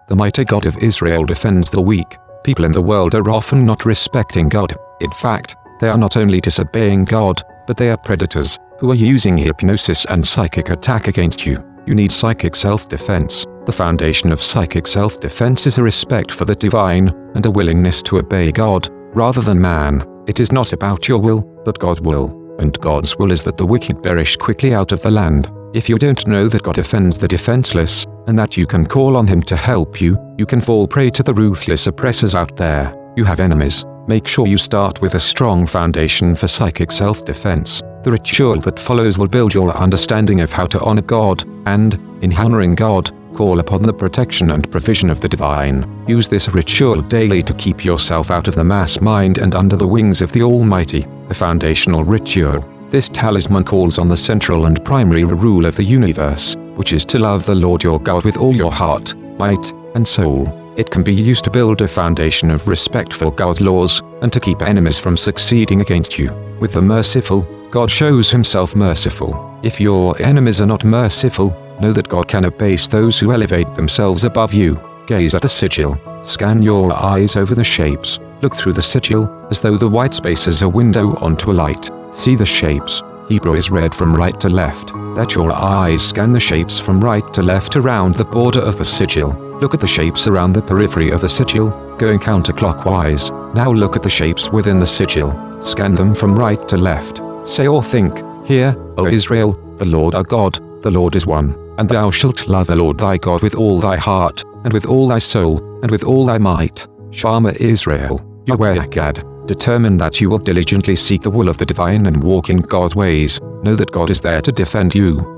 The mighty God of Israel defends the weak. People in the world are often not respecting God. In fact, they are not only disobeying God, but they are predators, who are using hypnosis and psychic attack against you. You need psychic self-defense. The foundation of psychic self-defense is a respect for the divine, and a willingness to obey God, rather than man. It is not about your will, but God's will. And God's will is that the wicked perish quickly out of the land. If you don't know that God defends the defenseless, and that you can call on Him to help you, you can fall prey to the ruthless oppressors out there. You have enemies. Make sure you start with a strong foundation for psychic self-defense. The ritual that follows will build your understanding of how to honor God, and, in honoring God, call upon the protection and provision of the divine. Use this ritual daily to keep yourself out of the mass mind and under the wings of the Almighty. A foundational ritual. This talisman calls on the central and primary rule of the universe, which is to love the Lord your God with all your heart, might, and soul. It can be used to build a foundation of respect for God's laws, and to keep enemies from succeeding against you. With the merciful, God shows Himself merciful. If your enemies are not merciful, know that God can abase those who elevate themselves above you. Gaze at the sigil. Scan your eyes over the shapes. Look through the sigil, as though the white space is a window onto a light. See the shapes. Hebrew is read from right to left. Let your eyes scan the shapes from right to left around the border of the sigil. Look at the shapes around the periphery of the sigil, going counterclockwise. Now look at the shapes within the sigil. Scan them from right to left. Say or think, Hear, O Israel, the Lord our God, the Lord is one. And thou shalt love the Lord thy God with all thy heart, and with all thy soul, and with all thy might. Shama Israel, Yahweh Akkad. Determine that you will diligently seek the will of the divine and walk in God's ways. Know that God is there to defend you.